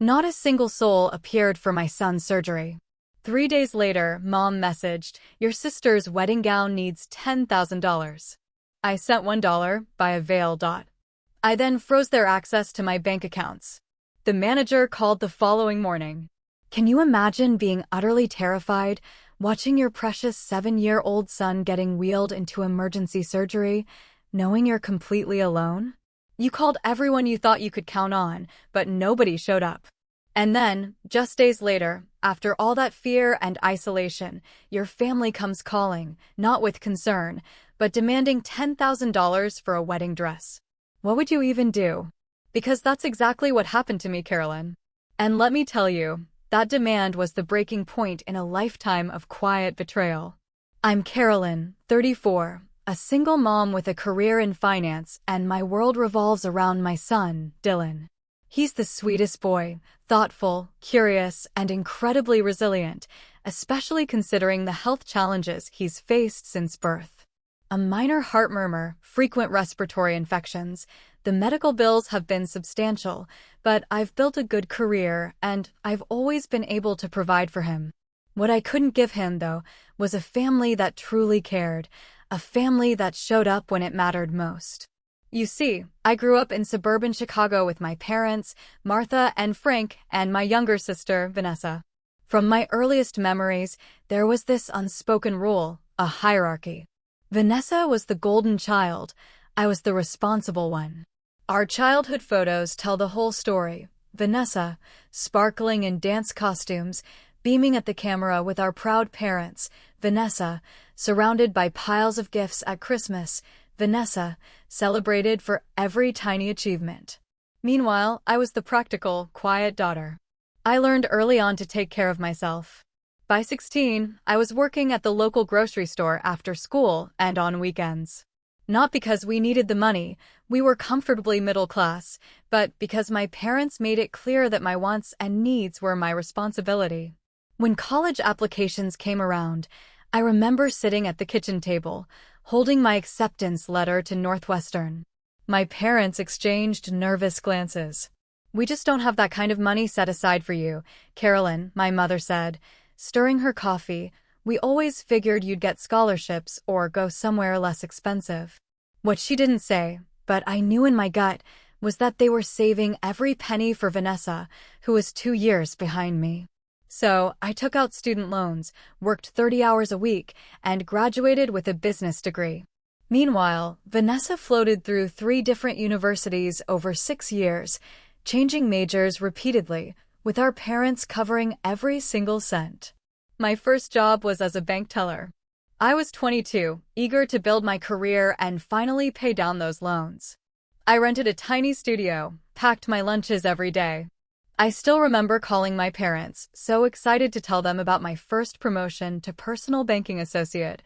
Not a single soul appeared for my son's surgery. 3 days later, Mom messaged, "Your sister's wedding gown needs $10,000. I sent $1 by a veil. I then froze their access to my bank accounts. The manager called the following morning. Can you imagine being utterly terrified, watching your precious 7-year-old son getting wheeled into emergency surgery, knowing you're completely alone? You called everyone you thought you could count on, but nobody showed up. And then, just days later, after all that fear and isolation, your family comes calling, not with concern, but demanding $10,000 for a wedding dress. What would you even do? Because that's exactly what happened to me, Carolyn. And let me tell you, that demand was the breaking point in a lifetime of quiet betrayal. I'm Carolyn, 34, a single mom with a career in finance, and my world revolves around my son, Dylan. He's the sweetest boy, thoughtful, curious, and incredibly resilient, especially considering the health challenges he's faced since birth. A minor heart murmur, frequent respiratory infections. The medical bills have been substantial, but I've built a good career and I've always been able to provide for him. What I couldn't give him, though, was a family that truly cared, a family that showed up when it mattered most. You see, I grew up in suburban Chicago with my parents, Martha and Frank, and my younger sister, Vanessa. From my earliest memories, there was this unspoken rule, a hierarchy. Vanessa was the golden child. I was the responsible one. Our childhood photos tell the whole story. Vanessa, sparkling in dance costumes, beaming at the camera with our proud parents. Vanessa, surrounded by piles of gifts at Christmas. Vanessa, celebrated for every tiny achievement. Meanwhile, I was the practical, quiet daughter. I learned early on to take care of myself. By 16, I was working at the local grocery store after school and on weekends. Not because we needed the money, we were comfortably middle class, but because my parents made it clear that my wants and needs were my responsibility. When college applications came around, I remember sitting at the kitchen table, holding my acceptance letter to Northwestern. My parents exchanged nervous glances. "We just don't have that kind of money set aside for you, Carolyn," my mother said, stirring her coffee. "We always figured you'd get scholarships or go somewhere less expensive." What she didn't say, but I knew in my gut, was that they were saving every penny for Vanessa, who was 2 years behind me. So I took out student loans, worked 30 hours a week, and graduated with a business degree. Meanwhile, Vanessa floated through 3 different universities over 6 years, changing majors repeatedly, with our parents covering every single cent. My first job was as a bank teller. I was 22, eager to build my career and finally pay down those loans. I rented a tiny studio, packed my lunches every day. I still remember calling my parents, so excited to tell them about my first promotion to personal banking associate,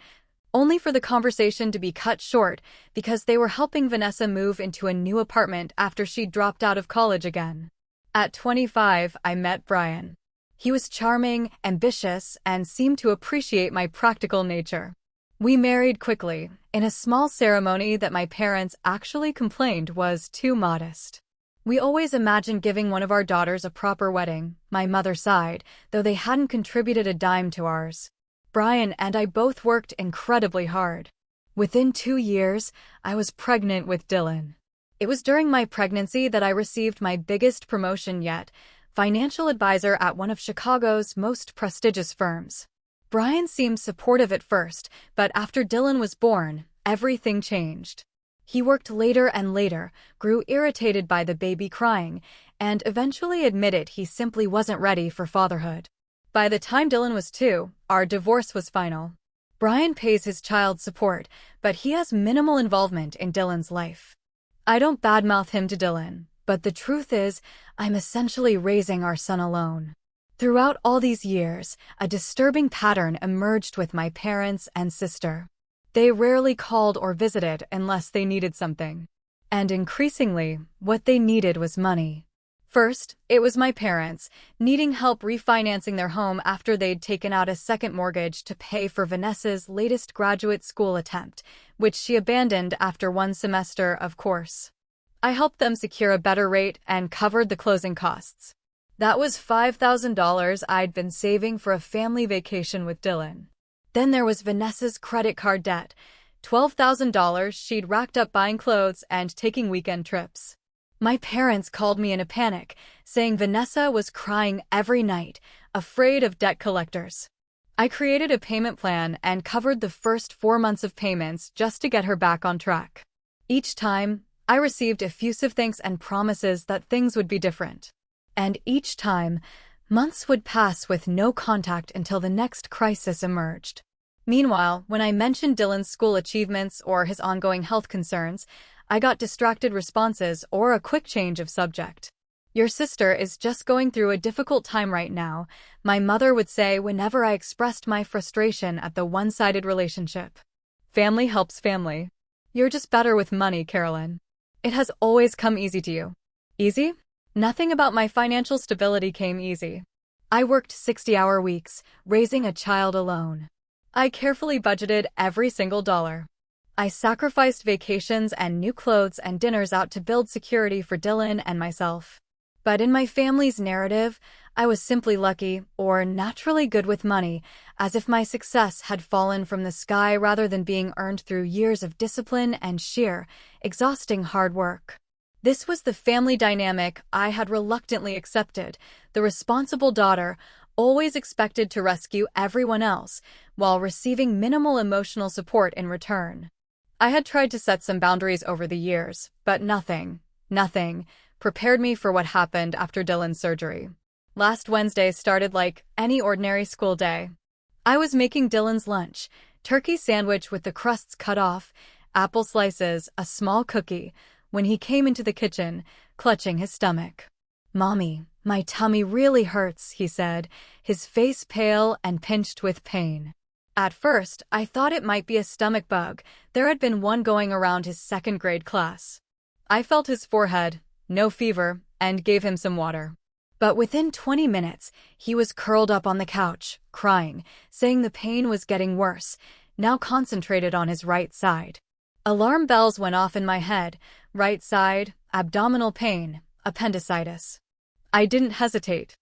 only for the conversation to be cut short because they were helping Vanessa move into a new apartment after she dropped out of college again. At 25, I met Brian. He was charming, ambitious, and seemed to appreciate my practical nature. We married quickly, in a small ceremony that my parents actually complained was too modest. We always imagined giving one of our daughters a proper wedding, my mother sighed, though they hadn't contributed a dime to ours. Brian and I both worked incredibly hard. Within 2 years, I was pregnant with Dylan. It was during my pregnancy that I received my biggest promotion yet, financial advisor at one of Chicago's most prestigious firms. Brian seemed supportive at first, but after Dylan was born, everything changed. He worked later and later, grew irritated by the baby crying, and eventually admitted he simply wasn't ready for fatherhood. By the time Dylan was 2, our divorce was final. Brian pays his child support, but he has minimal involvement in Dylan's life. I don't badmouth him to Dylan, but the truth is, I'm essentially raising our son alone. Throughout all these years, a disturbing pattern emerged with my parents and sister. They rarely called or visited unless they needed something. And increasingly, what they needed was money. First, it was my parents, needing help refinancing their home after they'd taken out a second mortgage to pay for Vanessa's latest graduate school attempt, which she abandoned after 1 semester, of course. I helped them secure a better rate and covered the closing costs. That was $5,000 I'd been saving for a family vacation with Dylan. Then there was Vanessa's credit card debt, $12,000 she'd racked up buying clothes and taking weekend trips. My parents called me in a panic, saying Vanessa was crying every night, afraid of debt collectors. I created a payment plan and covered the first 4 months of payments just to get her back on track. Each time, I received effusive thanks and promises that things would be different. And each time, months would pass with no contact until the next crisis emerged. Meanwhile, when I mentioned Dylan's school achievements or his ongoing health concerns, I got distracted responses or a quick change of subject. "Your sister is just going through a difficult time right now," my mother would say whenever I expressed my frustration at the one-sided relationship. Family helps family. You're just better with money, Carolyn. It has always come easy to you. Easy? Nothing about my financial stability came easy. I worked 60-hour weeks, raising a child alone. I carefully budgeted every single dollar. I sacrificed vacations and new clothes and dinners out to build security for Dylan and myself. But in my family's narrative, I was simply lucky or naturally good with money, as if my success had fallen from the sky rather than being earned through years of discipline and sheer, exhausting hard work. This was the family dynamic I had reluctantly accepted, the responsible daughter, always expected to rescue everyone else, while receiving minimal emotional support in return. I had tried to set some boundaries over the years, but nothing prepared me for what happened after Dylan's surgery. Last Wednesday started like any ordinary school day. I was making Dylan's lunch, turkey sandwich with the crusts cut off, apple slices, a small cookie, when he came into the kitchen, clutching his stomach. "Mommy, my tummy really hurts," he said, his face pale and pinched with pain. At first, I thought it might be a stomach bug. There had been one going around his second-grade class. I felt his forehead, no fever, and gave him some water. But within 20 minutes, he was curled up on the couch, crying, saying the pain was getting worse, now concentrated on his right side. Alarm bells went off in my head. Right side, abdominal pain, appendicitis. I didn't hesitate.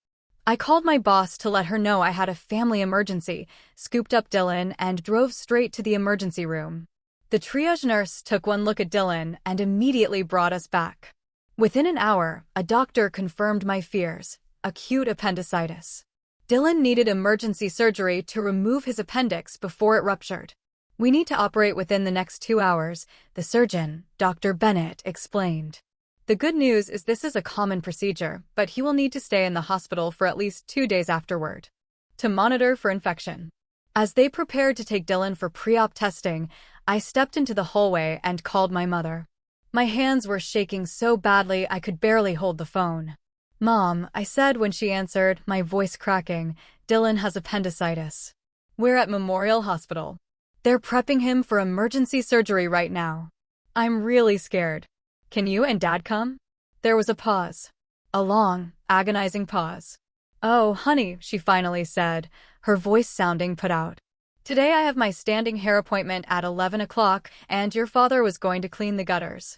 I called my boss to let her know I had a family emergency, scooped up Dylan, and drove straight to the emergency room. The triage nurse took one look at Dylan and immediately brought us back. Within an hour, a doctor confirmed my fears: acute appendicitis. Dylan needed emergency surgery to remove his appendix before it ruptured. "We need to operate within the next 2 hours," the surgeon, Dr. Bennett, explained. The good news is this is a common procedure, but he will need to stay in the hospital for at least 2 days afterward to monitor for infection. As they prepared to take Dylan for pre-op testing, I stepped into the hallway and called my mother. My hands were shaking so badly I could barely hold the phone. "Mom," I said when she answered, my voice cracking, "Dylan has appendicitis. We're at Memorial Hospital. They're prepping him for emergency surgery right now. I'm really scared. Can you and Dad come?" There was a pause. A long, agonizing pause. "Oh, honey," she finally said, her voice sounding put out. "Today I have my standing hair appointment at 11 o'clock, and your father was going to clean the gutters."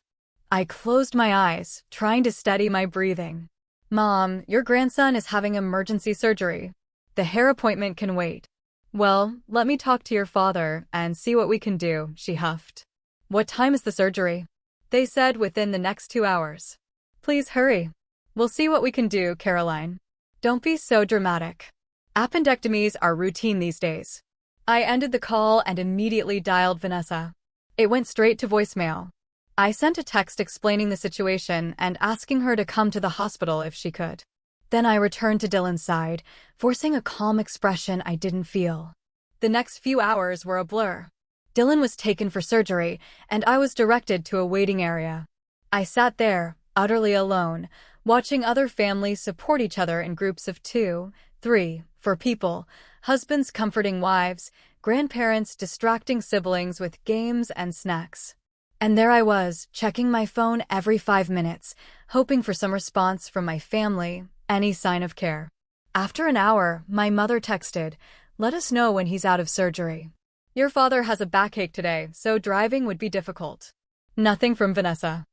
I closed my eyes, trying to steady my breathing. "Mom, your grandson is having emergency surgery. The hair appointment can wait." "Well, let me talk to your father and see what we can do," she huffed. "What time is the surgery?" They said within the next 2 hours. "Please hurry. We'll see what we can do, Caroline. Don't be so dramatic. Appendectomies are routine these days." I ended the call and immediately dialed Vanessa. It went straight to voicemail. I sent a text explaining the situation and asking her to come to the hospital if she could. Then I returned to Dylan's side, forcing a calm expression I didn't feel. The next few hours were a blur. Dylan was taken for surgery, and I was directed to a waiting area. I sat there, utterly alone, watching other families support each other in groups of 2, 3, 4 people, husbands comforting wives, grandparents distracting siblings with games and snacks. And there I was, checking my phone every 5 minutes, hoping for some response from my family, any sign of care. After an hour, my mother texted, "Let us know when he's out of surgery. Your father has a backache today, so driving would be difficult." Nothing from Vanessa.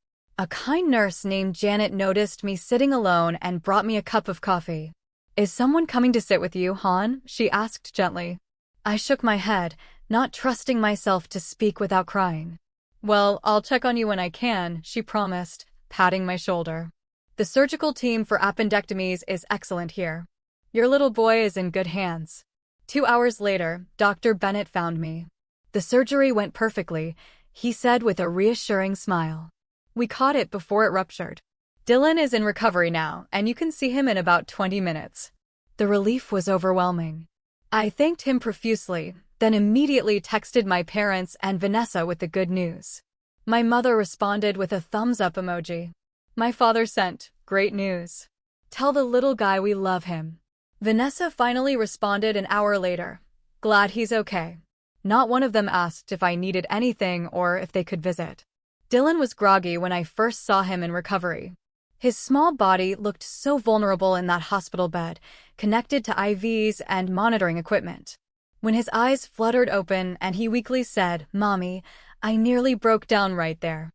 A kind nurse named Janet noticed me sitting alone and brought me a cup of coffee. "Is someone coming to sit with you, Han?" she asked gently. I shook my head, not trusting myself to speak without crying. "Well, I'll check on you when I can," she promised, patting my shoulder. "The surgical team for appendectomies is excellent here. Your little boy is in good hands." 2 hours later, Dr. Bennett found me. "The surgery went perfectly," he said with a reassuring smile. "We caught it before it ruptured. Dylan is in recovery now, and you can see him in about 20 minutes. The relief was overwhelming. I thanked him profusely, then immediately texted my parents and Vanessa with the good news. My mother responded with a thumbs-up emoji. My father sent, "Great news. Tell the little guy we love him." Vanessa finally responded an hour later. "Glad he's okay." Not one of them asked if I needed anything or if they could visit. Dylan was groggy when I first saw him in recovery. His small body looked so vulnerable in that hospital bed, connected to IVs and monitoring equipment. When his eyes fluttered open and he weakly said, "Mommy," I nearly broke down right there.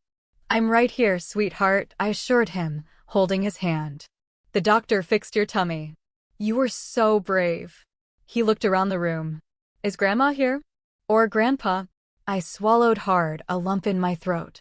"I'm right here, sweetheart," I assured him, holding his hand. "The doctor fixed your tummy. You were so brave." He looked around the room. "Is Grandma here? Or Grandpa?" I swallowed hard, a lump in my throat.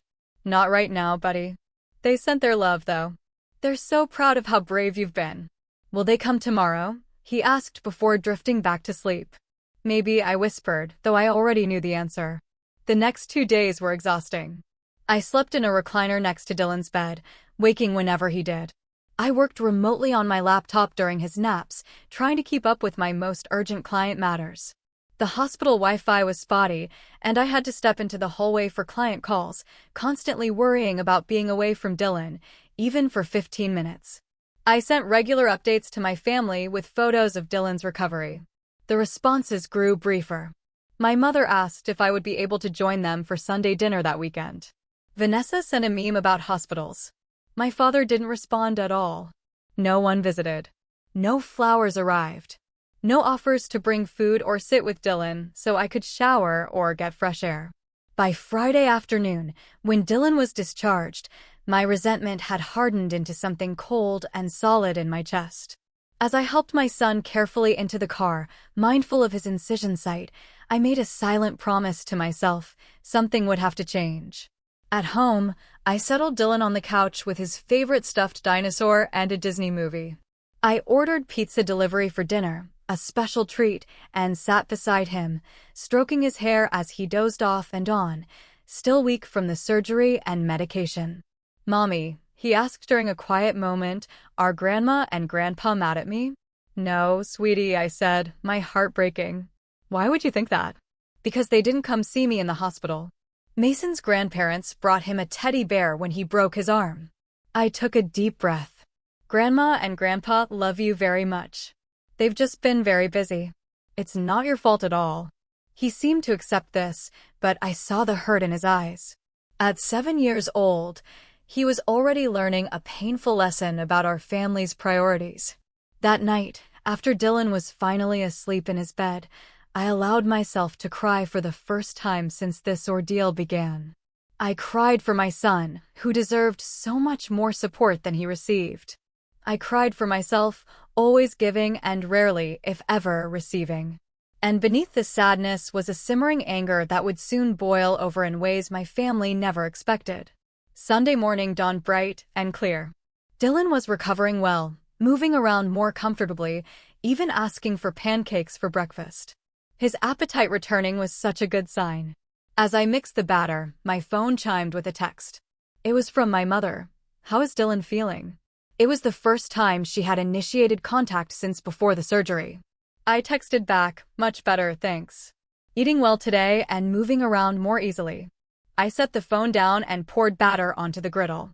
"Not right now, buddy. They sent their love, though. They're so proud of how brave you've been." "Will they come tomorrow?" he asked before drifting back to sleep. "Maybe," I whispered, though I already knew the answer. The next 2 days were exhausting. I slept in a recliner next to Dylan's bed, waking whenever he did. I worked remotely on my laptop during his naps, trying to keep up with my most urgent client matters. The hospital Wi-Fi was spotty, and I had to step into the hallway for client calls, constantly worrying about being away from Dylan, even for 15 minutes. I sent regular updates to my family with photos of Dylan's recovery. The responses grew briefer. My mother asked if I would be able to join them for Sunday dinner that weekend. Vanessa sent a meme about hospitals. My father didn't respond at all. No one visited. No flowers arrived. No offers to bring food or sit with Dylan so I could shower or get fresh air. By Friday afternoon, when Dylan was discharged, my resentment had hardened into something cold and solid in my chest. As I helped my son carefully into the car, mindful of his incision site, I made a silent promise to myself: something would have to change. At home, I settled Dylan on the couch with his favorite stuffed dinosaur and a Disney movie. I ordered pizza delivery for dinner, a special treat, and sat beside him, stroking his hair as he dozed off and on, still weak from the surgery and medication. "Mommy," he asked during a quiet moment, "are Grandma and Grandpa mad at me?" "No, sweetie," I said, my heart breaking. "Why would you think that?" "Because they didn't come see me in the hospital. Mason's grandparents brought him a teddy bear when he broke his arm." I took a deep breath. "Grandma and Grandpa love you very much. They've just been very busy. It's not your fault at all." He seemed to accept this, but I saw the hurt in his eyes. At 7 years old, he was already learning a painful lesson about our family's priorities. That night, after Dylan was finally asleep in his bed, I allowed myself to cry for the first time since this ordeal began. I cried for my son, who deserved so much more support than he received. I cried for myself, always giving and rarely, if ever, receiving. And beneath the sadness was a simmering anger that would soon boil over in ways my family never expected. Sunday morning dawned bright and clear. Dylan was recovering well, moving around more comfortably, even asking for pancakes for breakfast. His appetite returning was such a good sign. As I mixed the batter, my phone chimed with a text. It was from my mother. "How is Dylan feeling?" It was the first time she had initiated contact since before the surgery. I texted back, "Much better, thanks. Eating well today and moving around more easily." I set the phone down and poured batter onto the griddle.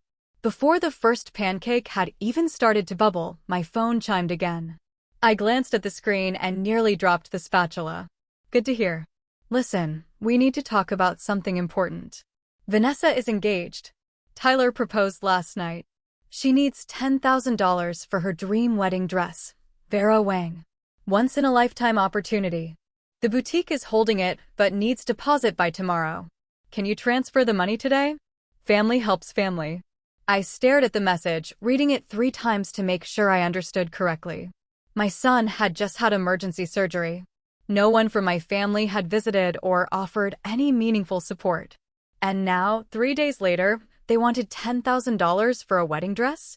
Before the first pancake had even started to bubble, my phone chimed again. I glanced at the screen and nearly dropped the spatula. "Good to hear. Listen, we need to talk about something important. Vanessa is engaged. Tyler proposed last night. She needs $10,000 for her dream wedding dress. Vera Wang. Once-in-a-lifetime opportunity. The boutique is holding it, but needs deposit by tomorrow. Can you transfer the money today? Family helps family." I stared at the message, reading it 3 times to make sure I understood correctly. My son had just had emergency surgery. No one from my family had visited or offered any meaningful support. And now, 3 days later, they wanted $10,000 for a wedding dress?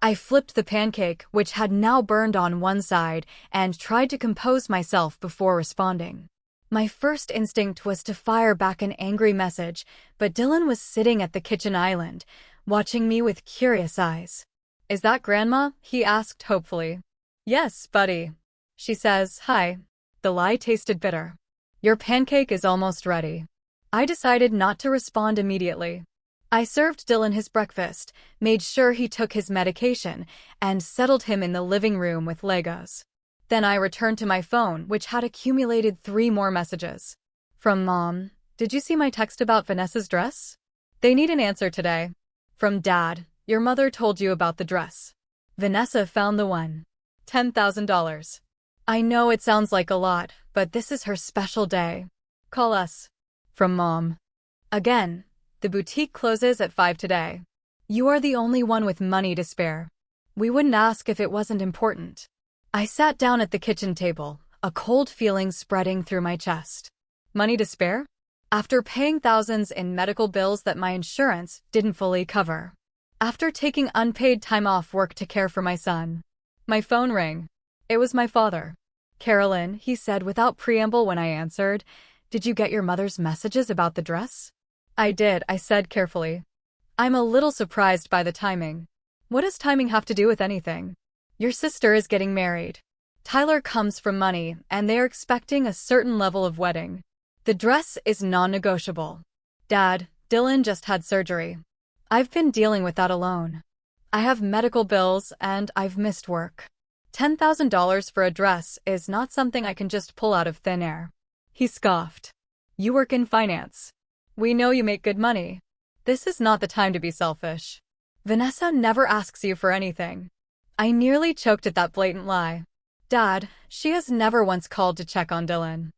I flipped the pancake, which had now burned on one side, and tried to compose myself before responding. My first instinct was to fire back an angry message, but Dylan was sitting at the kitchen island, watching me with curious eyes. "Is that Grandma?" he asked hopefully. "Yes, buddy." She says, "Hi." The lie tasted bitter. "Your pancake is almost ready." I decided not to respond immediately. I served Dylan his breakfast, made sure he took his medication, and settled him in the living room with Legos. Then I returned to my phone, which had accumulated 3 more messages. From Mom, "Did you see my text about Vanessa's dress? They need an answer today." From Dad, "Your mother told you about the dress. Vanessa found the one. $10,000. I know it sounds like a lot, but this is her special day. Call us." From Mom, "Again, the boutique closes at 5 today. You are the only one with money to spare. We wouldn't ask if it wasn't important." I sat down at the kitchen table, a cold feeling spreading through my chest. Money to spare? After paying thousands in medical bills that my insurance didn't fully cover. After taking unpaid time off work to care for my son. My phone rang. It was my father. "Carolyn," he said without preamble when I answered, "did you get your mother's messages about the dress?" "I did," I said carefully. "I'm a little surprised by the timing." "What does timing have to do with anything? Your sister is getting married. Tyler comes from money, and they are expecting a certain level of wedding. The dress is non-negotiable. Dad, Dylan just had surgery. I've been dealing with that alone. I have medical bills, and I've missed work. $10,000 for a dress is not something I can just pull out of thin air." He scoffed. "You work in finance. We know you make good money. This is not the time to be selfish. Vanessa never asks you for anything." I nearly choked at that blatant lie. "Dad, she has never once called to check on Dylan.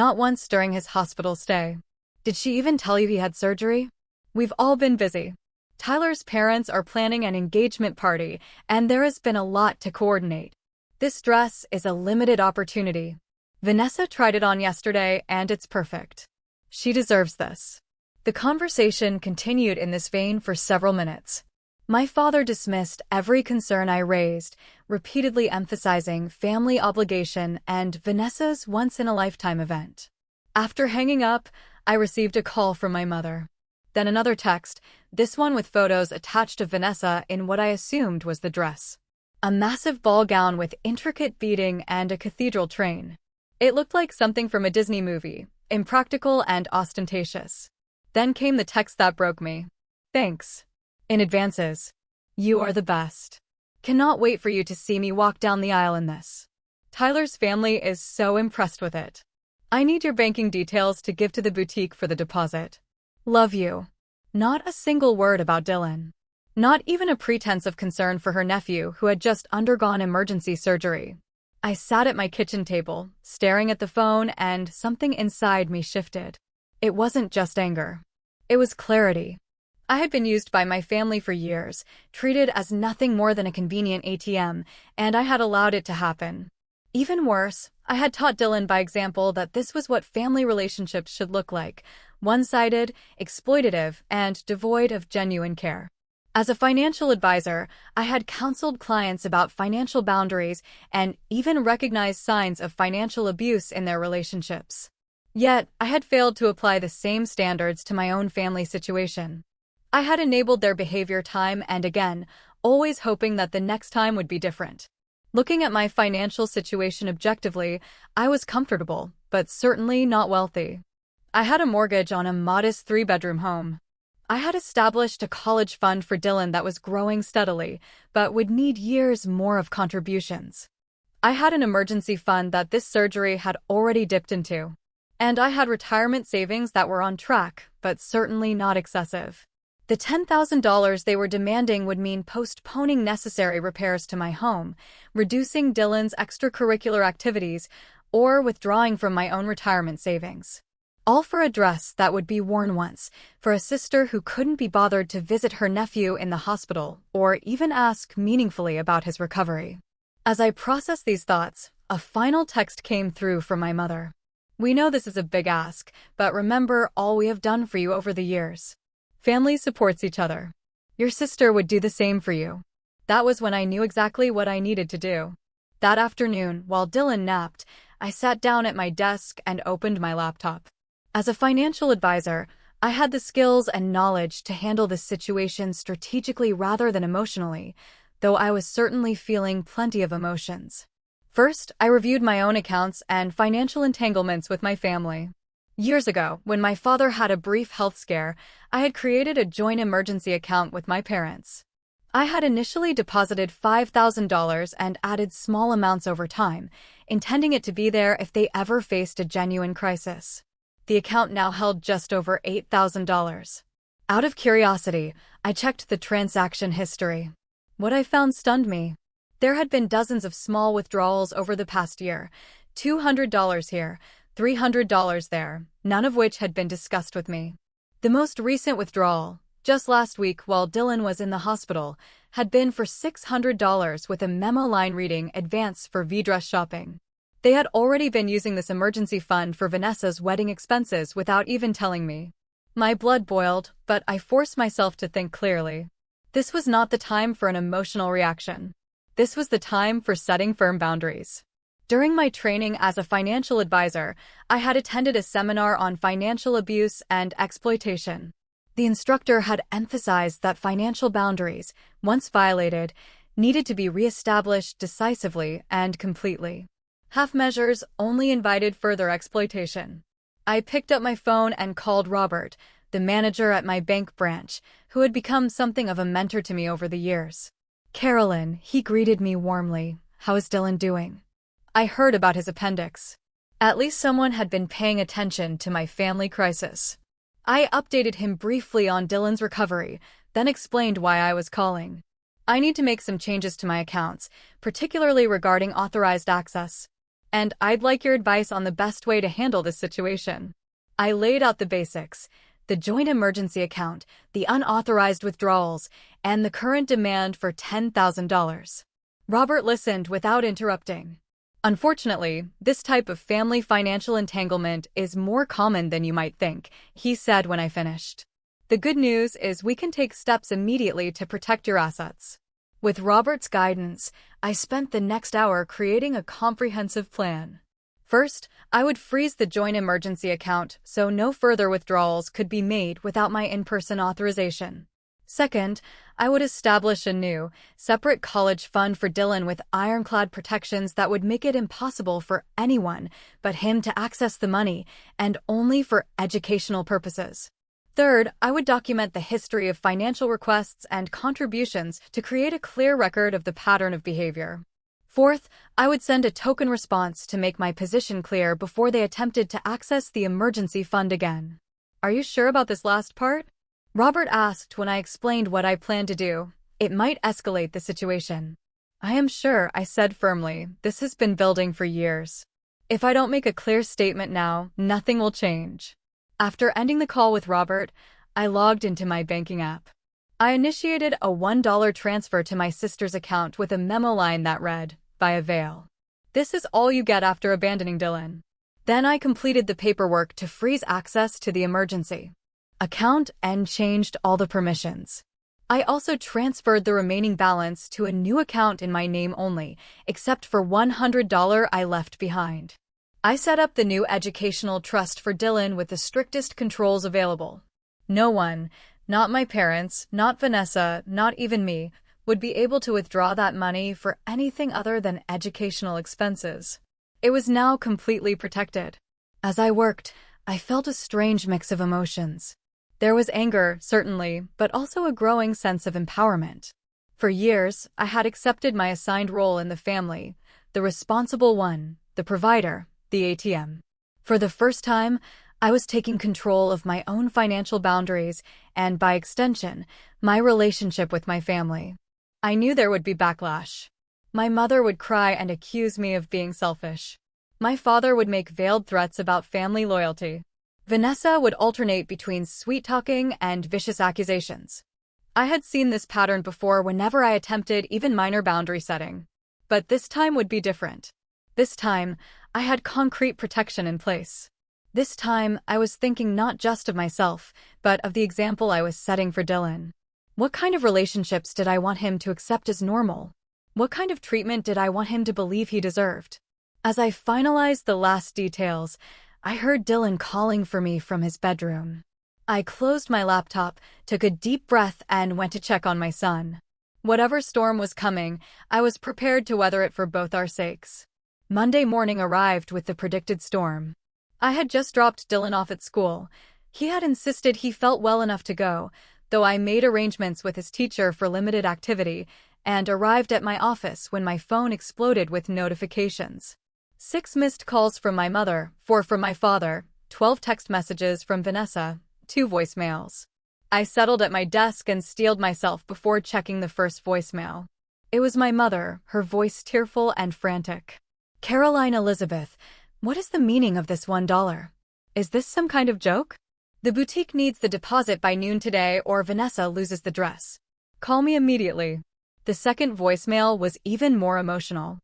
Not once during his hospital stay. Did she even tell you he had surgery? We've all been busy. Tyler's parents are planning an engagement party, and there has been a lot to coordinate. This dress is a limited opportunity. Vanessa tried it on yesterday, and it's perfect. She deserves this." The conversation continued in this vein for several minutes. My father dismissed every concern I raised, repeatedly emphasizing family obligation and Vanessa's once-in-a-lifetime event. After hanging up, I received a call from my mother. Then another text, this one with photos attached of Vanessa in what I assumed was the dress. A massive ball gown with intricate beading and a cathedral train. It looked like something from a Disney movie, impractical and ostentatious. Then came the text that broke me. "Thanks. In advances. You are the best. Cannot wait for you to see me walk down the aisle in this. Tyler's family is so impressed with it. I need your banking details to give to the boutique for the deposit. Love you." Not a single word about Dylan. Not even a pretense of concern for her nephew who had just undergone emergency surgery. I sat at my kitchen table, staring at the phone, and something inside me shifted. It wasn't just anger. It was clarity. I had been used by my family for years, treated as nothing more than a convenient ATM, and I had allowed it to happen. Even worse, I had taught Dylan by example that this was what family relationships should look like: one-sided, exploitative, and devoid of genuine care. As a financial advisor, I had counseled clients about financial boundaries and even recognized signs of financial abuse in their relationships. Yet, I had failed to apply the same standards to my own family situation. I had enabled their behavior time and again, always hoping that the next time would be different. Looking at my financial situation objectively, I was comfortable, but certainly not wealthy. I had a mortgage on a modest 3-bedroom home. I had established a college fund for Dylan that was growing steadily, but would need years more of contributions. I had an emergency fund that this surgery had already dipped into. And I had retirement savings that were on track, but certainly not excessive. The $10,000 they were demanding would mean postponing necessary repairs to my home, reducing Dylan's extracurricular activities, or withdrawing from my own retirement savings. All for a dress that would be worn once, for a sister who couldn't be bothered to visit her nephew in the hospital or even ask meaningfully about his recovery. As I processed these thoughts, a final text came through from my mother. "We know this is a big ask, but remember all we have done for you over the years. Family supports each other. Your sister would do the same for you." That was when I knew exactly what I needed to do. That afternoon, while Dylan napped, I sat down at my desk and opened my laptop. As a financial advisor, I had the skills and knowledge to handle this situation strategically rather than emotionally, though I was certainly feeling plenty of emotions. First, I reviewed my own accounts and financial entanglements with my family. Years ago, when my father had a brief health scare, I had created a joint emergency account with my parents. I had initially deposited $5,000 and added small amounts over time, intending it to be there if they ever faced a genuine crisis. The account now held just over $8,000. Out of curiosity, I checked the transaction history. What I found stunned me. There had been dozens of small withdrawals over the past year, $200 here, $300 there, none of which had been discussed with me. The most recent withdrawal, just last week while Dylan was in the hospital, had been for $600 with a memo line reading "Advance for V-dress shopping." They had already been using this emergency fund for Vanessa's wedding expenses without even telling me. My blood boiled, but I forced myself to think clearly. This was not the time for an emotional reaction. This was the time for setting firm boundaries. During my training as a financial advisor, I had attended a seminar on financial abuse and exploitation. The instructor had emphasized that financial boundaries, once violated, needed to be reestablished decisively and completely. Half measures only invited further exploitation. I picked up my phone and called Robert, the manager at my bank branch, who had become something of a mentor to me over the years. "Carolyn," he greeted me warmly, "how is Dylan doing?" I heard about his appendix. At least someone had been paying attention to my family crisis. I updated him briefly on Dylan's recovery, then explained why I was calling. "I need to make some changes to my accounts, particularly regarding authorized access. And I'd like your advice on the best way to handle this situation." I laid out the basics: the joint emergency account, the unauthorized withdrawals, and the current demand for $10,000. Robert listened without interrupting. "Unfortunately, this type of family financial entanglement is more common than you might think," he said when I finished. "The good news is we can take steps immediately to protect your assets." With Robert's guidance, I spent the next hour creating a comprehensive plan. First, I would freeze the joint emergency account so no further withdrawals could be made without my in-person authorization. Second, I would establish a new, separate college fund for Dylan with ironclad protections that would make it impossible for anyone but him to access the money, and only for educational purposes. Third, I would document the history of financial requests and contributions to create a clear record of the pattern of behavior. Fourth, I would send a token response to make my position clear before they attempted to access the emergency fund again. "Are you sure about this last part?" Robert asked when I explained what I planned to do. "It might escalate the situation." "I am sure," I said firmly. "This has been building for years. If I don't make a clear statement now, nothing will change." After ending the call with Robert, I logged into my banking app. I initiated a $1 transfer to my sister's account with a memo line that read, "By a veil. This is all you get after abandoning Dylan." Then I completed the paperwork to freeze access to the emergency account and changed all the permissions. I also transferred the remaining balance to a new account in my name only, except for $100 I left behind. I set up the new educational trust for Dylan with the strictest controls available. No one, not my parents, not Vanessa, not even me, would be able to withdraw that money for anything other than educational expenses. It was now completely protected. As I worked, I felt a strange mix of emotions. There was anger, certainly, but also a growing sense of empowerment. For years, I had accepted my assigned role in the family, the responsible one, the provider, the ATM. For the first time, I was taking control of my own financial boundaries and, by extension, my relationship with my family. I knew there would be backlash. My mother would cry and accuse me of being selfish. My father would make veiled threats about family loyalty. Vanessa would alternate between sweet-talking and vicious accusations. I had seen this pattern before whenever I attempted even minor boundary setting. But this time would be different. This time, I had concrete protection in place. This time, I was thinking not just of myself, but of the example I was setting for Dylan. What kind of relationships did I want him to accept as normal? What kind of treatment did I want him to believe he deserved? As I finalized the last details, I heard Dylan calling for me from his bedroom. I closed my laptop, took a deep breath, and went to check on my son. Whatever storm was coming, I was prepared to weather it for both our sakes. Monday morning arrived with the predicted storm. I had just dropped Dylan off at school. He had insisted he felt well enough to go, though I made arrangements with his teacher for limited activity, and arrived at my office when my phone exploded with notifications. 6 missed calls from my mother, 4 from my father, 12 text messages from Vanessa, 2 voicemails. I settled at my desk and steeled myself before checking the first voicemail. It was my mother, her voice tearful and frantic. "Caroline Elizabeth, what is the meaning of this $1? Is this some kind of joke? The boutique needs the deposit by noon today or Vanessa loses the dress. Call me immediately." The second voicemail was even more emotional.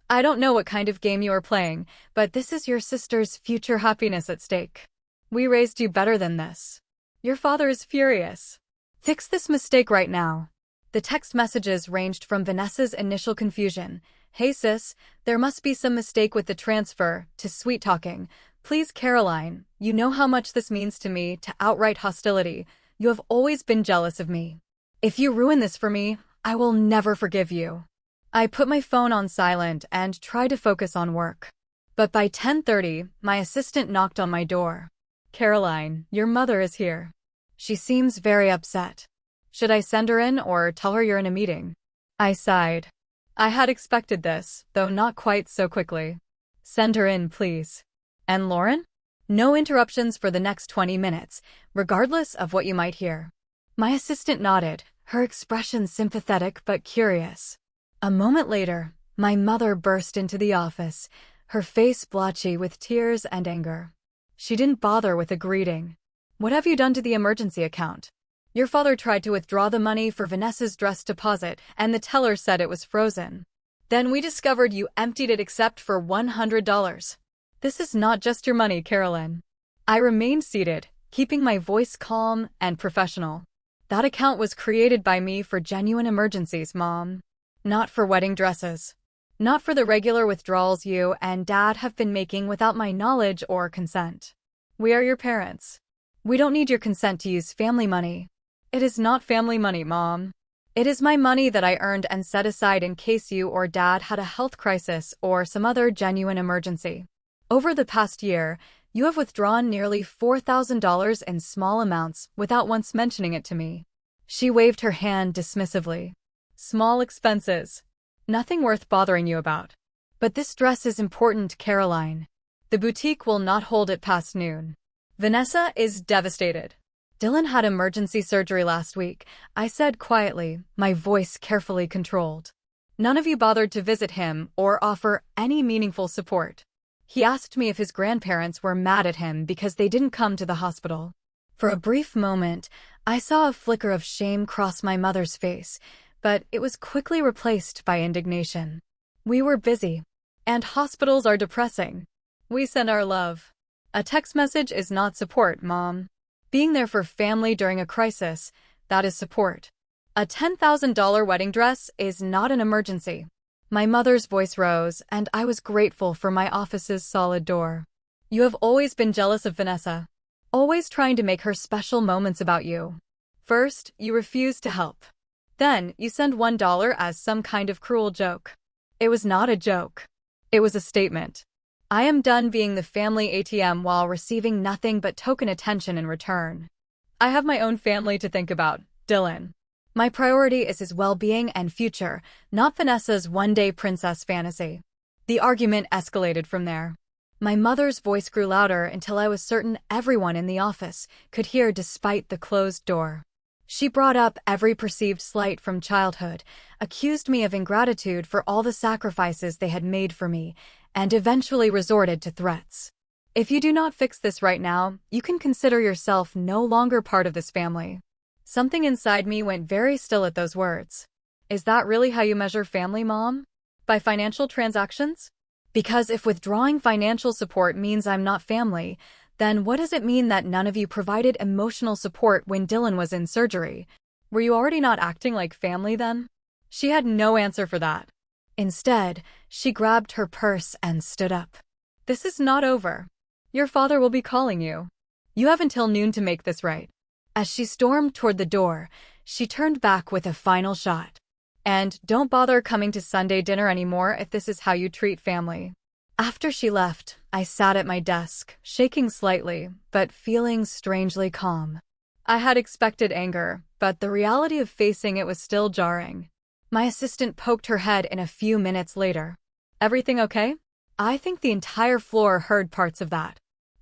"I don't know what kind of game you are playing, but this is your sister's future happiness at stake. We raised you better than this. Your father is furious. Fix this mistake right now." The text messages ranged from Vanessa's initial confusion, "Hey sis, there must be some mistake with the transfer," to sweet-talking, "Please Caroline, you know how much this means to me," to outright hostility, "You have always been jealous of me. If you ruin this for me, I will never forgive you." I put my phone on silent and tried to focus on work. But by 10:30, my assistant knocked on my door. "Caroline, your mother is here. She seems very upset. Should I send her in or tell her you're in a meeting?" I sighed. I had expected this, though not quite so quickly. "Send her in, please. And Lauren? No interruptions for the next 20 minutes, regardless of what you might hear." My assistant nodded, her expression sympathetic but curious. A moment later, my mother burst into the office, her face blotchy with tears and anger. She didn't bother with a greeting. "What have you done to the emergency account? Your father tried to withdraw the money for Vanessa's dress deposit, and the teller said it was frozen. Then we discovered you emptied it except for $100. This is not just your money, Carolyn." I remained seated, keeping my voice calm and professional. "That account was created by me for genuine emergencies, Mom. Not for wedding dresses. Not for the regular withdrawals you and Dad have been making without my knowledge or consent. We are your parents. We don't need your consent to use family money." "It is not family money, Mom. It is my money that I earned and set aside in case you or Dad had a health crisis or some other genuine emergency. Over the past year, you have withdrawn nearly $4,000 in small amounts without once mentioning it to me." She waved her hand dismissively. "Small expenses. Nothing worth bothering you about. But this dress is important, Caroline. The boutique will not hold it past noon. Vanessa is devastated. Dylan had emergency surgery last week," I said quietly, my voice carefully controlled. "None of you bothered to visit him or offer any meaningful support. He asked me if his grandparents were mad at him because they didn't come to the hospital." For a brief moment, I saw a flicker of shame cross my mother's face, but it was quickly replaced by indignation. "We were busy. And hospitals are depressing. We send our love. A text message is not support, Mom. Being there for family during a crisis, that is support. A $10,000 wedding dress is not an emergency." My mother's voice rose, and I was grateful for my office's solid door. "You have always been jealous of Vanessa. Always trying to make her special moments about you. First, you refused to help. Then, you send $1 as some kind of cruel joke. It was not a joke. It was a statement. I am done being the family ATM while receiving nothing but token attention in return. I have my own family to think about, Dylan. My priority is his well-being and future, not Vanessa's one-day princess fantasy." The argument escalated from there. My mother's voice grew louder until I was certain everyone in the office could hear despite the closed door. She brought up every perceived slight from childhood, accused me of ingratitude for all the sacrifices they had made for me, and eventually resorted to threats. If you do not fix this right now, you can consider yourself no longer part of this family. Something inside me went very still at those words. Is that really how you measure family, Mom? By financial transactions? Because if withdrawing financial support means I'm not family, then what does it mean that none of you provided emotional support when Dylan was in surgery? Were you already not acting like family then? She had no answer for that. Instead, she grabbed her purse and stood up. This is not over. Your father will be calling you. You have until noon to make this right. As she stormed toward the door, she turned back with a final shot. And don't bother coming to Sunday dinner anymore if this is how you treat family. After she left, I sat at my desk, shaking slightly, but feeling strangely calm. I had expected anger, but the reality of facing it was still jarring. My assistant poked her head in a few minutes later. Everything okay? I think the entire floor heard parts of that.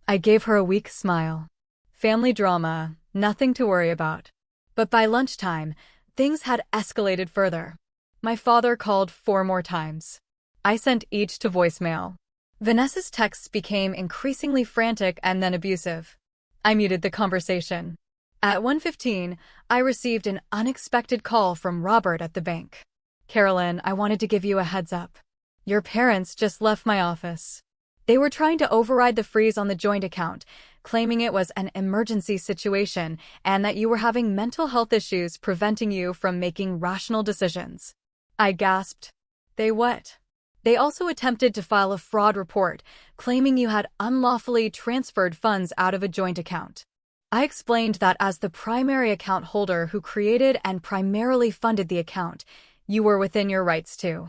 I gave her a weak smile. Family drama, nothing to worry about. But by lunchtime, things had escalated further. My father called 4 more times. I sent each to voicemail. Vanessa's texts became increasingly frantic and then abusive. I muted the conversation. At 1:15, I received an unexpected call from Robert at the bank. Carolyn, I wanted to give you a heads up. Your parents just left my office. They were trying to override the freeze on the joint account, claiming it was an emergency situation and that you were having mental health issues preventing you from making rational decisions. I gasped. They what? They also attempted to file a fraud report, claiming you had unlawfully transferred funds out of a joint account. I explained that as the primary account holder who created and primarily funded the account, you were within your rights to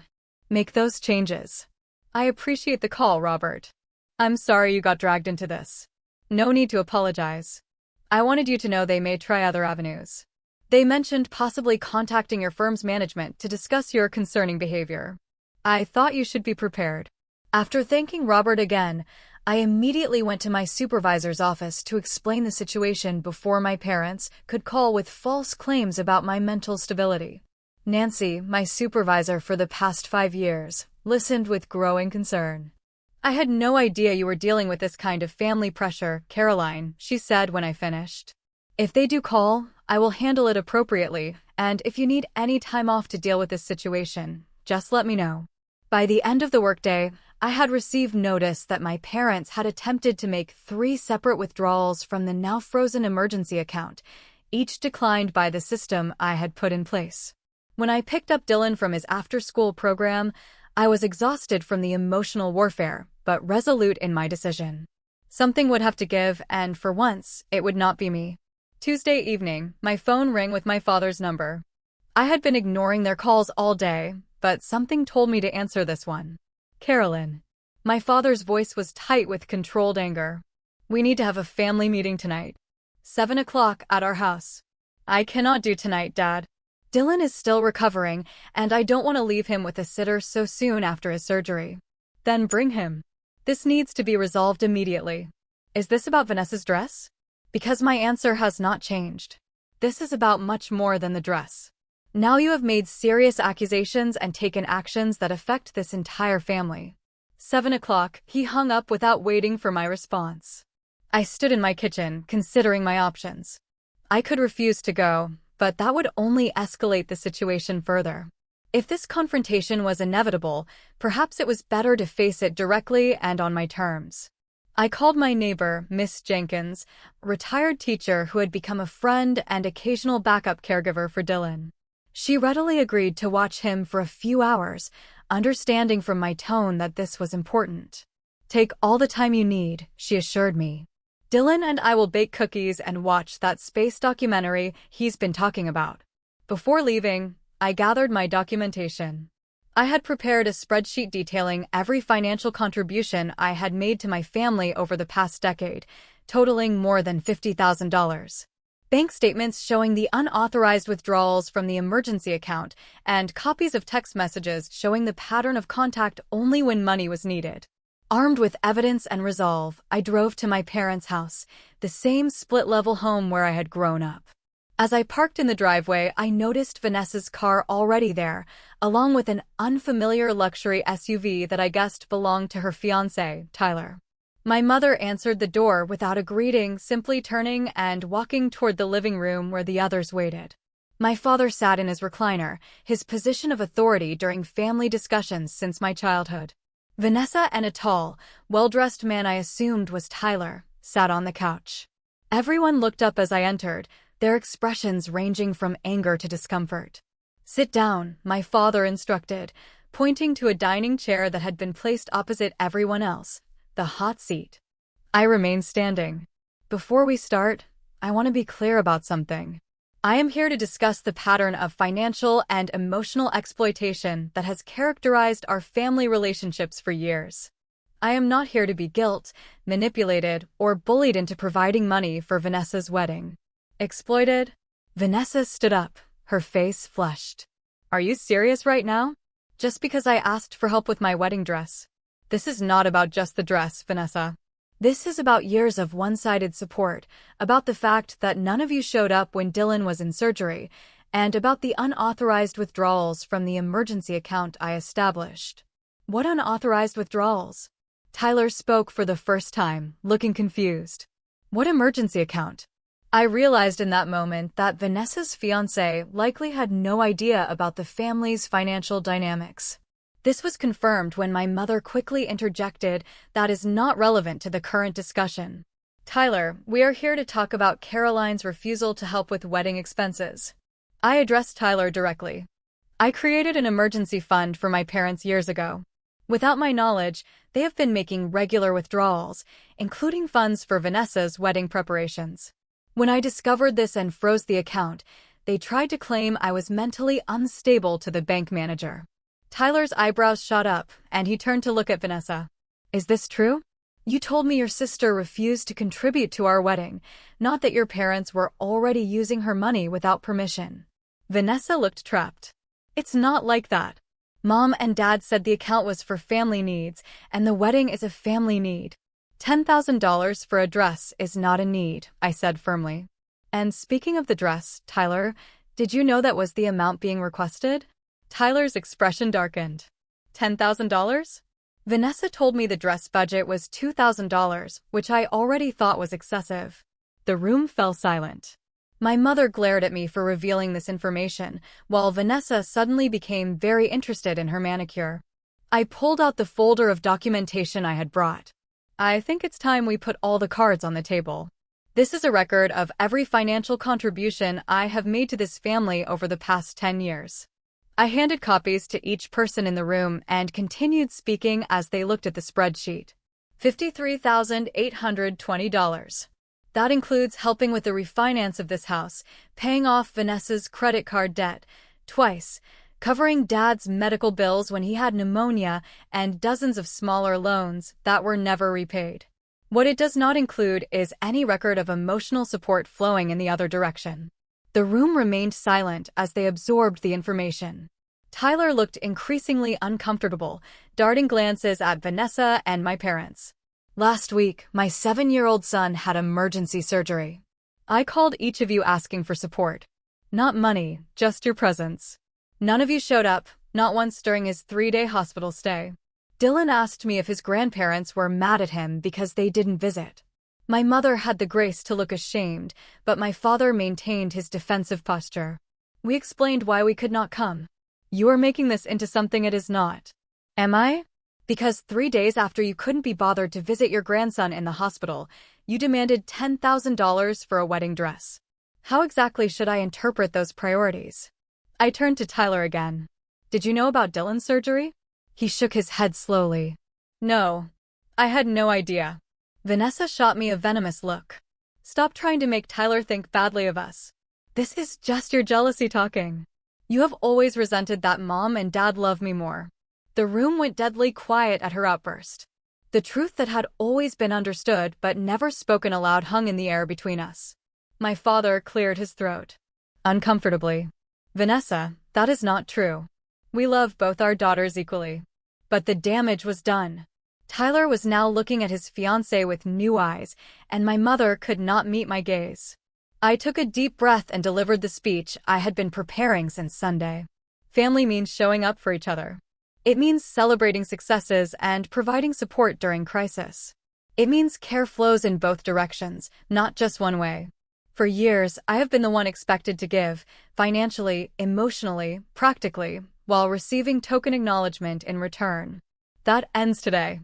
make those changes. I appreciate the call, Robert. I'm sorry you got dragged into this. No need to apologize. I wanted you to know they may try other avenues. They mentioned possibly contacting your firm's management to discuss your concerning behavior. I thought you should be prepared. After thanking Robert again, I immediately went to my supervisor's office to explain the situation before my parents could call with false claims about my mental stability. Nancy, my supervisor for the past 5 years, listened with growing concern. I had no idea you were dealing with this kind of family pressure, Caroline, she said when I finished. If they do call, I will handle it appropriately, and if you need any time off to deal with this situation, just let me know. By the end of the workday, I had received notice that my parents had attempted to make 3 separate withdrawals from the now frozen emergency account, each declined by the system I had put in place. When I picked up Dylan from his after-school program, I was exhausted from the emotional warfare, but resolute in my decision. Something would have to give, and for once, it would not be me. Tuesday evening, my phone rang with my father's number. I had been ignoring their calls all day, but something told me to answer this one. Carolyn. My father's voice was tight with controlled anger. We need to have a family meeting tonight. 7 o'clock at our house. I cannot do tonight, Dad. Dylan is still recovering, and I don't want to leave him with a sitter so soon after his surgery. Then bring him. This needs to be resolved immediately. Is this about Vanessa's dress? Because my answer has not changed. This is about much more than the dress. Now you have made serious accusations and taken actions that affect this entire family. 7 o'clock, he hung up without waiting for my response. I stood in my kitchen, considering my options. I could refuse to go, but that would only escalate the situation further. If this confrontation was inevitable, perhaps it was better to face it directly and on my terms. I called my neighbor, Miss Jenkins, a retired teacher who had become a friend and occasional backup caregiver for Dylan. She readily agreed to watch him for a few hours, understanding from my tone that this was important. Take all the time you need, she assured me. Dylan and I will bake cookies and watch that space documentary he's been talking about. Before leaving, I gathered my documentation. I had prepared a spreadsheet detailing every financial contribution I had made to my family over the past decade, totaling more than $50,000. Bank statements showing the unauthorized withdrawals from the emergency account, and copies of text messages showing the pattern of contact only when money was needed. Armed with evidence and resolve, I drove to my parents' house, the same split-level home where I had grown up. As I parked in the driveway, I noticed Vanessa's car already there, along with an unfamiliar luxury SUV that I guessed belonged to her fiancé, Tyler. My mother answered the door without a greeting, simply turning and walking toward the living room where the others waited. My father sat in his recliner, his position of authority during family discussions since my childhood. Vanessa and a tall, well-dressed man I assumed was Tyler sat on the couch. Everyone looked up as I entered, their expressions ranging from anger to discomfort. "Sit down," my father instructed, pointing to a dining chair that had been placed opposite everyone else, the hot seat. I remained standing. "Before we start, I want to be clear about something. I am here to discuss the pattern of financial and emotional exploitation that has characterized our family relationships for years. I am not here to be guilt, manipulated, or bullied into providing money for Vanessa's wedding." Exploited? Vanessa stood up, her face flushed. "Are you serious right now? Just because I asked for help with my wedding dress? This is not about just the dress, Vanessa. This is about years of one-sided support, about the fact that none of you showed up when Dylan was in surgery, and about the unauthorized withdrawals from the emergency account I established." "What unauthorized withdrawals?" Tyler spoke for the first time, looking confused. "What emergency account?" I realized in that moment that Vanessa's fiancé likely had no idea about the family's financial dynamics. This was confirmed when my mother quickly interjected, "That is not relevant to the current discussion. Tyler, we are here to talk about Caroline's refusal to help with wedding expenses." I addressed Tyler directly. "I created an emergency fund for my parents years ago. Without my knowledge, they have been making regular withdrawals, including funds for Vanessa's wedding preparations. When I discovered this and froze the account, they tried to claim I was mentally unstable to the bank manager." Tyler's eyebrows shot up, and he turned to look at Vanessa. "Is this true? You told me your sister refused to contribute to our wedding, not that your parents were already using her money without permission." Vanessa looked trapped. "It's not like that. Mom and Dad said the account was for family needs, and the wedding is a family need. $10,000 for a dress is not a need," I said firmly. "And speaking of the dress, Tyler, did you know that was the amount being requested?" Tyler's expression darkened. $10,000? Vanessa told me the dress budget was $2,000, which I already thought was excessive. The room fell silent. My mother glared at me for revealing this information, while Vanessa suddenly became very interested in her manicure. I pulled out the folder of documentation I had brought. "I think it's time we put all the cards on the table. This is a record of every financial contribution I have made to this family over the past 10 years. I handed copies to each person in the room and continued speaking as they looked at the spreadsheet. $53,820. That includes helping with the refinance of this house, paying off Vanessa's credit card debt twice, covering Dad's medical bills when he had pneumonia, and dozens of smaller loans that were never repaid. What it does not include is any record of emotional support flowing in the other direction." The room remained silent as they absorbed the information. Tyler looked increasingly uncomfortable, darting glances at Vanessa and my parents. "Last week, my 7-year-old son had emergency surgery. I called each of you asking for support. Not money, just your presence. None of you showed up, not once during his 3-day hospital stay. Dylan asked me if his grandparents were mad at him because they didn't visit. My mother had the grace to look ashamed, but my father maintained his defensive posture. We explained why we could not come. You are making this into something it is not." "Am I? Because 3 days after you couldn't be bothered to visit your grandson in the hospital, you demanded $10,000 for a wedding dress. How exactly should I interpret those priorities?" I turned to Tyler again. "Did you know about Dylan's surgery?" He shook his head slowly. "No. I had no idea." Vanessa shot me a venomous look. "Stop trying to make Tyler think badly of us. This is just your jealousy talking. You have always resented that Mom and Dad love me more." The room went deadly quiet at her outburst. The truth that had always been understood but never spoken aloud hung in the air between us. My father cleared his throat uncomfortably. "Vanessa, that is not true. We love both our daughters equally. But the damage was done." Tyler was now looking at his fiancée with new eyes, and my mother could not meet my gaze. I took a deep breath and delivered the speech I had been preparing since Sunday. Family means showing up for each other. It means celebrating successes and providing support during crisis. It means care flows in both directions, not just one way. For years, I have been the one expected to give, financially, emotionally, practically, while receiving token acknowledgement in return. That ends today.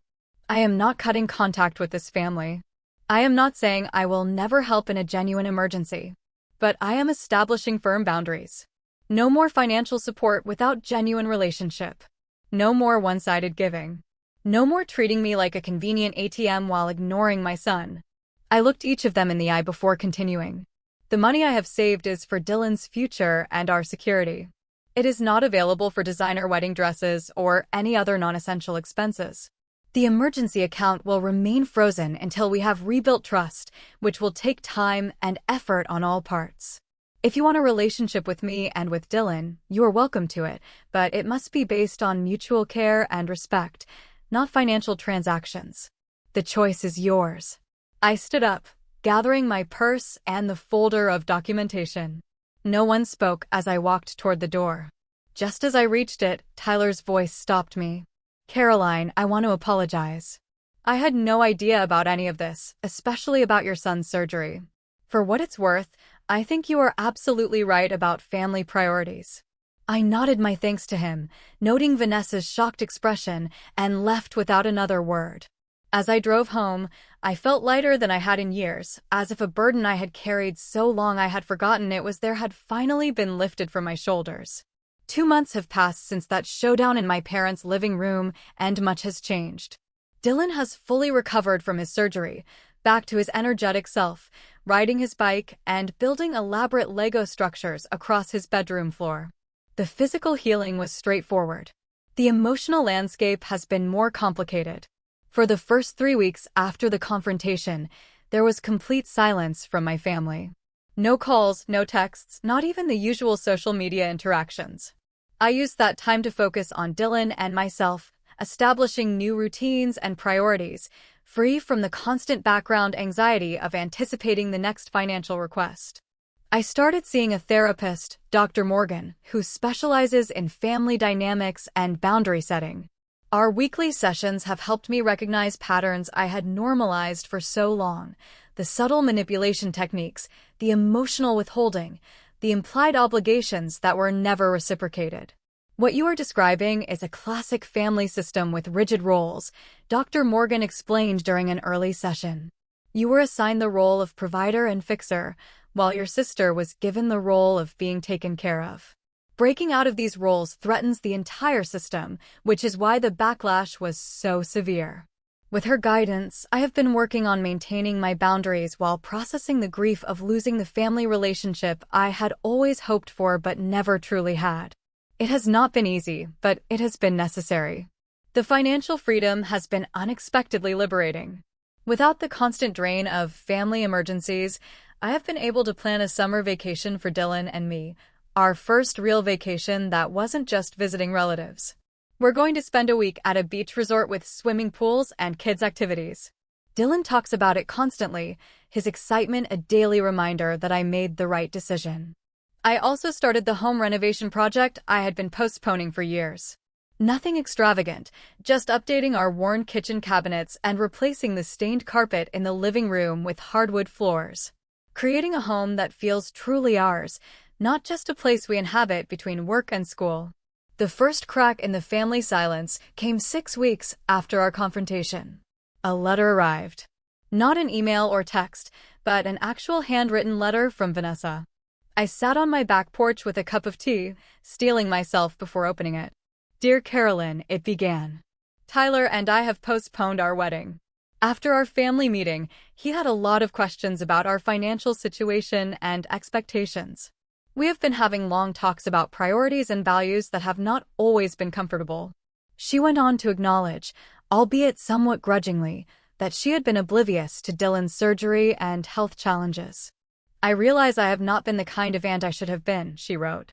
I am not cutting contact with this family. I am not saying I will never help in a genuine emergency. But I am establishing firm boundaries. No more financial support without genuine relationship. No more one-sided giving. No more treating me like a convenient ATM while ignoring my son. I looked each of them in the eye before continuing. The money I have saved is for Dylan's future and our security. It is not available for designer wedding dresses or any other non-essential expenses. The emergency account will remain frozen until we have rebuilt trust, which will take time and effort on all parts. If you want a relationship with me and with Dylan, you are welcome to it, but it must be based on mutual care and respect, not financial transactions. The choice is yours. I stood up, gathering my purse and the folder of documentation. No one spoke as I walked toward the door. Just as I reached it, Tyler's voice stopped me. Caroline, I want to apologize. I had no idea about any of this, especially about your son's surgery. For what it's worth, I think you are absolutely right about family priorities. I nodded my thanks to him, noting Vanessa's shocked expression, and left without another word. As I drove home, I felt lighter than I had in years, as if a burden I had carried so long I had forgotten it was there had finally been lifted from my shoulders. 2 months have passed since that showdown in my parents' living room, and much has changed. Dylan has fully recovered from his surgery, back to his energetic self, riding his bike and building elaborate Lego structures across his bedroom floor. The physical healing was straightforward. The emotional landscape has been more complicated. For the first 3 weeks after the confrontation, there was complete silence from my family. No calls, no texts, not even the usual social media interactions. I used that time to focus on Dylan and myself, establishing new routines and priorities, free from the constant background anxiety of anticipating the next financial request. I started seeing a therapist, Dr. Morgan, who specializes in family dynamics and boundary setting. Our weekly sessions have helped me recognize patterns I had normalized for so long, the subtle manipulation techniques, the emotional withholding, the implied obligations that were never reciprocated. What you are describing is a classic family system with rigid roles, Dr. Morgan explained during an early session. You were assigned the role of provider and fixer, while your sister was given the role of being taken care of. Breaking out of these roles threatens the entire system, which is why the backlash was so severe. With her guidance, I have been working on maintaining my boundaries while processing the grief of losing the family relationship I had always hoped for but never truly had. It has not been easy, but it has been necessary. The financial freedom has been unexpectedly liberating. Without the constant drain of family emergencies, I have been able to plan a summer vacation for Dylan and me, our first real vacation that wasn't just visiting relatives. We're going to spend a week at a beach resort with swimming pools and kids' activities. Dylan talks about it constantly, his excitement a daily reminder that I made the right decision. I also started the home renovation project I had been postponing for years. Nothing extravagant, just updating our worn kitchen cabinets and replacing the stained carpet in the living room with hardwood floors. Creating a home that feels truly ours, not just a place we inhabit between work and school. The first crack in the family silence came 6 weeks after our confrontation. A letter arrived. Not an email or text, but an actual handwritten letter from Vanessa. I sat on my back porch with a cup of tea, steeling myself before opening it. Dear Carolyn, it began. Tyler and I have postponed our wedding. After our family meeting, he had a lot of questions about our financial situation and expectations. We have been having long talks about priorities and values that have not always been comfortable. She went on to acknowledge, albeit somewhat grudgingly, that she had been oblivious to Dylan's surgery and health challenges. I realize I have not been the kind of aunt I should have been, she wrote.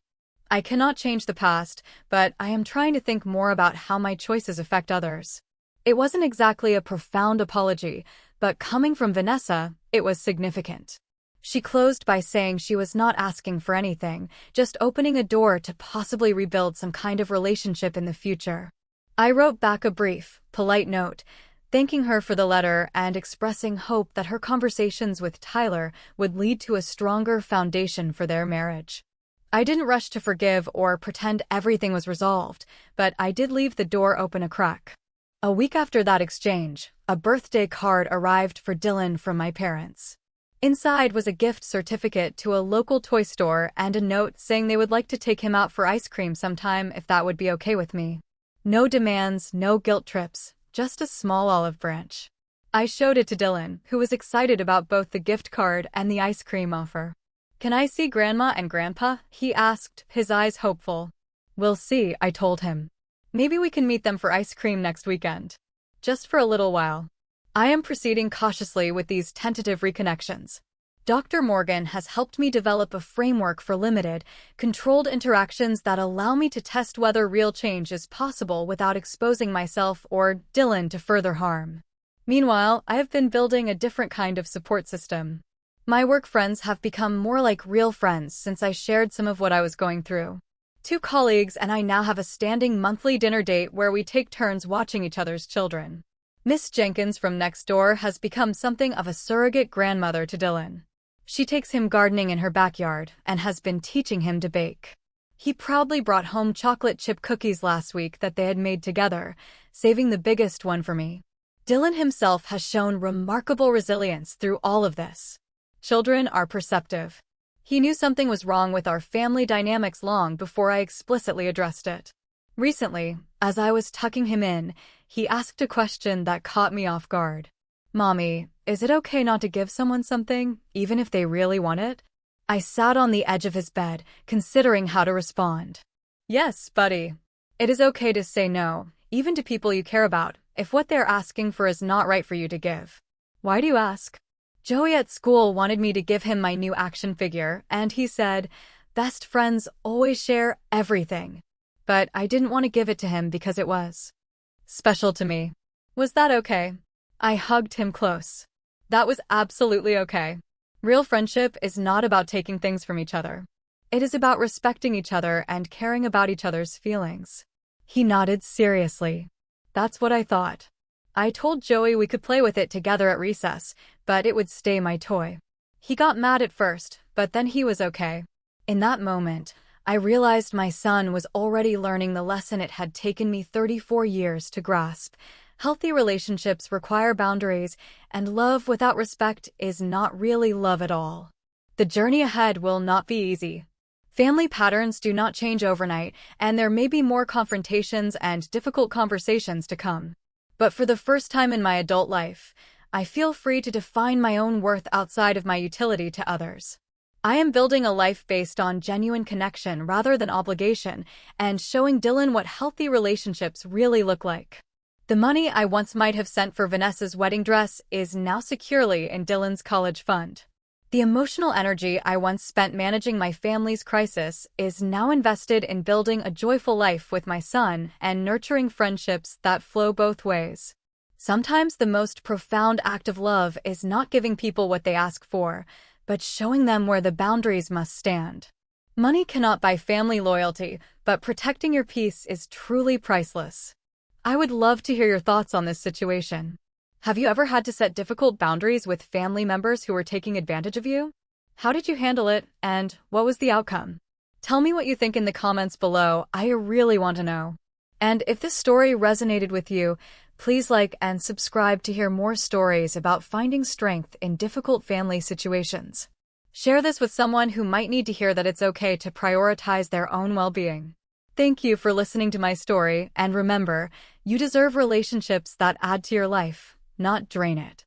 I cannot change the past, but I am trying to think more about how my choices affect others. It wasn't exactly a profound apology, but coming from Vanessa, it was significant. She closed by saying she was not asking for anything, just opening a door to possibly rebuild some kind of relationship in the future. I wrote back a brief, polite note, thanking her for the letter and expressing hope that her conversations with Tyler would lead to a stronger foundation for their marriage. I didn't rush to forgive or pretend everything was resolved, but I did leave the door open a crack. A week after that exchange, a birthday card arrived for Dylan from my parents. Inside was a gift certificate to a local toy store and a note saying they would like to take him out for ice cream sometime if that would be okay with me. No demands, no guilt trips, just a small olive branch. I showed it to Dylan, who was excited about both the gift card and the ice cream offer. "Can I see Grandma and Grandpa?" he asked, his eyes hopeful. "We'll see," I told him. "Maybe we can meet them for ice cream next weekend. Just for a little while." I am proceeding cautiously with these tentative reconnections. Dr. Morgan has helped me develop a framework for limited, controlled interactions that allow me to test whether real change is possible without exposing myself or Dylan to further harm. Meanwhile, I have been building a different kind of support system. My work friends have become more like real friends since I shared some of what I was going through. 2 colleagues and I now have a standing monthly dinner date where we take turns watching each other's children. Miss Jenkins from next door has become something of a surrogate grandmother to Dylan. She takes him gardening in her backyard and has been teaching him to bake. He proudly brought home chocolate chip cookies last week that they had made together, saving the biggest one for me. Dylan himself has shown remarkable resilience through all of this. Children are perceptive. He knew something was wrong with our family dynamics long before I explicitly addressed it. Recently, as I was tucking him in, he asked a question that caught me off guard. "Mommy, is it okay not to give someone something, even if they really want it?" I sat on the edge of his bed, considering how to respond. "Yes, buddy. It is okay to say no, even to people you care about, if what they're asking for is not right for you to give." "Why do you ask?" "Joey at school wanted me to give him my new action figure, and he said, 'Best friends always share everything.' But I didn't want to give it to him because it was special to me." "Was that okay?" I hugged him close. "That was absolutely okay. Real friendship is not about taking things from each other. It is about respecting each other and caring about each other's feelings." He nodded seriously. "That's what I thought. I told Joey we could play with it together at recess, but it would stay my toy." He got mad at first, but then he was okay. In that moment, I realized my son was already learning the lesson it had taken me 34 years to grasp. Healthy relationships require boundaries, and love without respect is not really love at all. The journey ahead will not be easy. Family patterns do not change overnight, and there may be more confrontations and difficult conversations to come. But for the first time in my adult life, I feel free to define my own worth outside of my utility to others. I am building a life based on genuine connection rather than obligation, and showing Dylan what healthy relationships really look like. The money I once might have sent for Vanessa's wedding dress is now securely in Dylan's college fund. The emotional energy I once spent managing my family's crisis is now invested in building a joyful life with my son and nurturing friendships that flow both ways. Sometimes the most profound act of love is not giving people what they ask for, but showing them where the boundaries must stand. Money cannot buy family loyalty, but protecting your peace is truly priceless. I would love to hear your thoughts on this situation. Have you ever had to set difficult boundaries with family members who were taking advantage of you? How did you handle it, and what was the outcome? Tell me what you think in the comments below. I really want to know. And if this story resonated with you, please like and subscribe to hear more stories about finding strength in difficult family situations. Share this with someone who might need to hear that it's okay to prioritize their own well-being. Thank you for listening to my story, and remember, you deserve relationships that add to your life, not drain it.